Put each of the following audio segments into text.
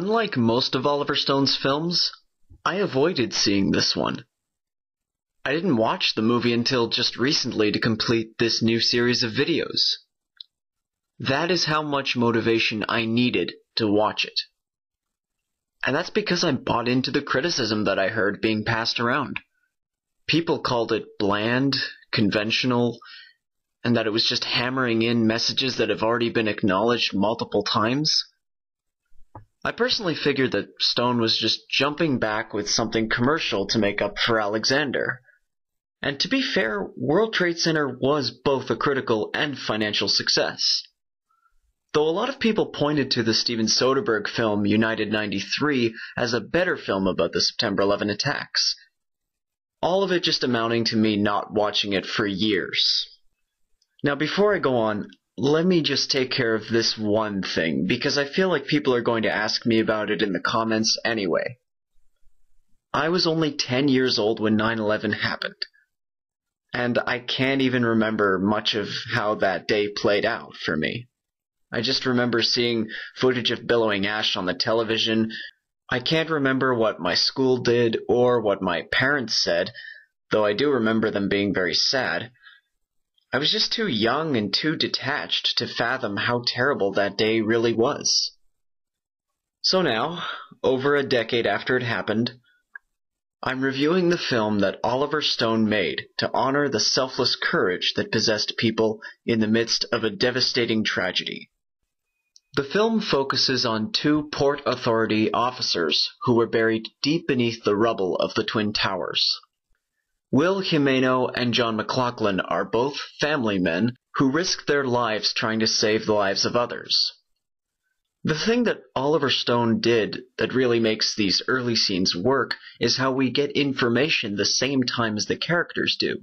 Unlike most of Oliver Stone's films, I avoided seeing this one. I didn't watch the movie until just recently to complete this new series of videos. That is how much motivation I needed to watch it. And that's because I bought into the criticism that I heard being passed around. People called it bland, conventional, and that it was just hammering in messages that have already been acknowledged multiple times. I personally figured that Stone was just jumping back with something commercial to make up for Alexander. And to be fair, World Trade Center was both a critical and financial success. Though a lot of people pointed to the Steven Soderbergh film United 93 as a better film about the September 11 attacks. All of it just amounting to me not watching it for years. Now before I go on, let me just take care of this one thing, because I feel like people are going to ask me about it in the comments anyway. I was only 10 years old when 9/11 happened. And I can't even remember much of how that day played out for me. I just remember seeing footage of billowing ash on the television. I can't remember what my school did or what my parents said, though I do remember them being very sad. I was just too young and too detached to fathom how terrible that day really was. So now, over a decade after it happened, I'm reviewing the film that Oliver Stone made to honor the selfless courage that possessed people in the midst of a devastating tragedy. The film focuses on two Port Authority officers who were buried deep beneath the rubble of the Twin Towers. Will Jimeno and John McLaughlin are both family men who risked their lives trying to save the lives of others. The thing that Oliver Stone did that really makes these early scenes work is how we get information the same time as the characters do.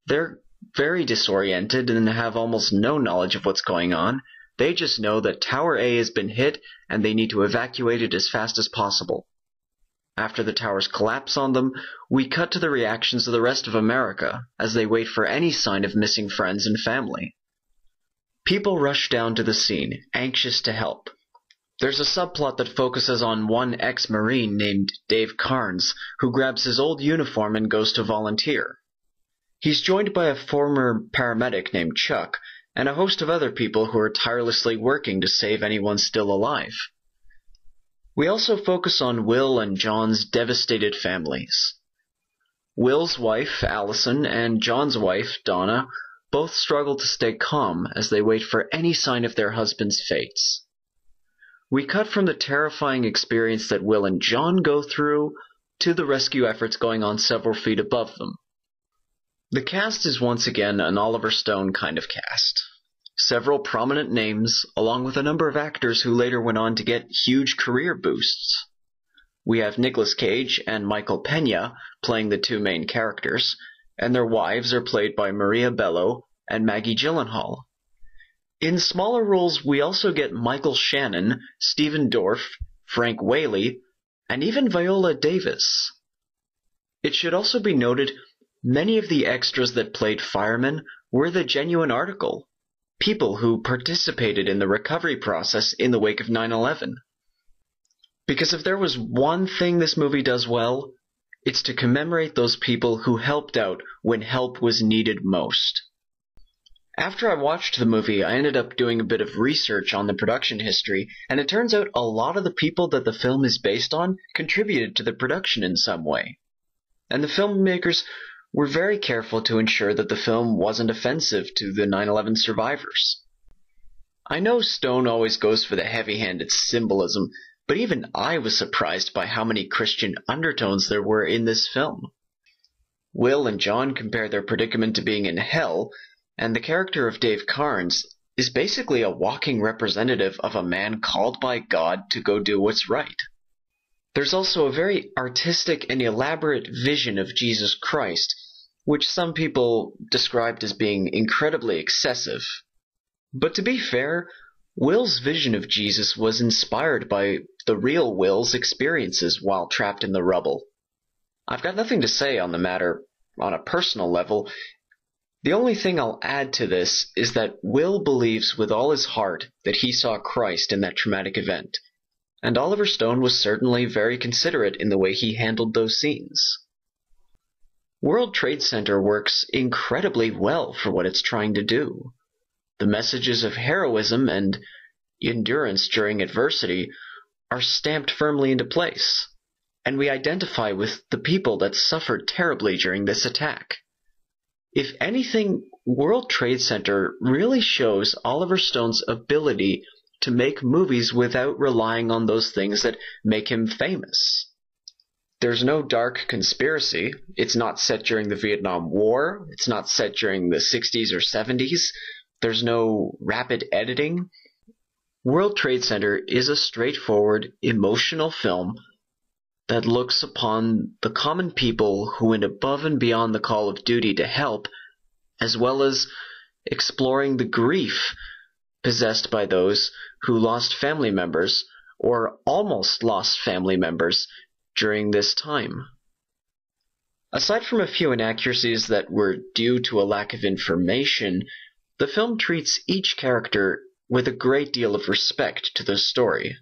They're very disoriented and have almost no knowledge of what's going on. They just know that Tower A has been hit and they need to evacuate it as fast as possible. After the towers collapse on them, we cut to the reactions of the rest of America as they wait for any sign of missing friends and family. People rush down to the scene, anxious to help. There's a subplot that focuses on one ex-Marine named Dave Carnes, who grabs his old uniform and goes to volunteer. He's joined by a former paramedic named Chuck, and a host of other people who are tirelessly working to save anyone still alive. We also focus on Will and John's devastated families. Will's wife, Allison, and John's wife, Donna, both struggle to stay calm as they wait for any sign of their husbands' fates. We cut from the terrifying experience that Will and John go through to the rescue efforts going on several feet above them. The cast is once again an Oliver Stone kind of cast. Several prominent names, along with a number of actors who later went on to get huge career boosts. We have Nicolas Cage and Michael Peña playing the two main characters, and their wives are played by Maria Bello and Maggie Gyllenhaal. In smaller roles, we also get Michael Shannon, Stephen Dorff, Frank Whaley, and even Viola Davis. It should also be noted, many of the extras that played firemen were the genuine article, people who participated in the recovery process in the wake of 9/11. Because if there was one thing this movie does well, it's to commemorate those people who helped out when help was needed most. After I watched the movie, I ended up doing a bit of research on the production history, and it turns out a lot of the people that the film is based on contributed to the production in some way. And the filmmakers were very careful to ensure that the film wasn't offensive to the 9/11 survivors. I know Stone always goes for the heavy-handed symbolism, but even I was surprised by how many Christian undertones there were in this film. Will and John compare their predicament to being in hell, and the character of Dave Carnes is basically a walking representative of a man called by God to go do what's right. There's also a very artistic and elaborate vision of Jesus Christ, which some people described as being incredibly excessive. But to be fair, Will's vision of Jesus was inspired by the real Will's experiences while trapped in the rubble. I've got nothing to say on the matter on a personal level. The only thing I'll add to this is that Will believes with all his heart that he saw Christ in that traumatic event, and Oliver Stone was certainly very considerate in the way he handled those scenes. World Trade Center works incredibly well for what it's trying to do. The messages of heroism and endurance during adversity are stamped firmly into place, and we identify with the people that suffered terribly during this attack. If anything, World Trade Center really shows Oliver Stone's ability to make movies without relying on those things that make him famous. There's no dark conspiracy. It's not set during the Vietnam War. It's not set during the 60s or 70s. There's no rapid editing. World Trade Center is a straightforward, emotional film that looks upon the common people who went above and beyond the call of duty to help, as well as exploring the grief possessed by those who lost family members or almost lost family members during this time. Aside from a few inaccuracies that were due to a lack of information, the film treats each character with a great deal of respect to the story.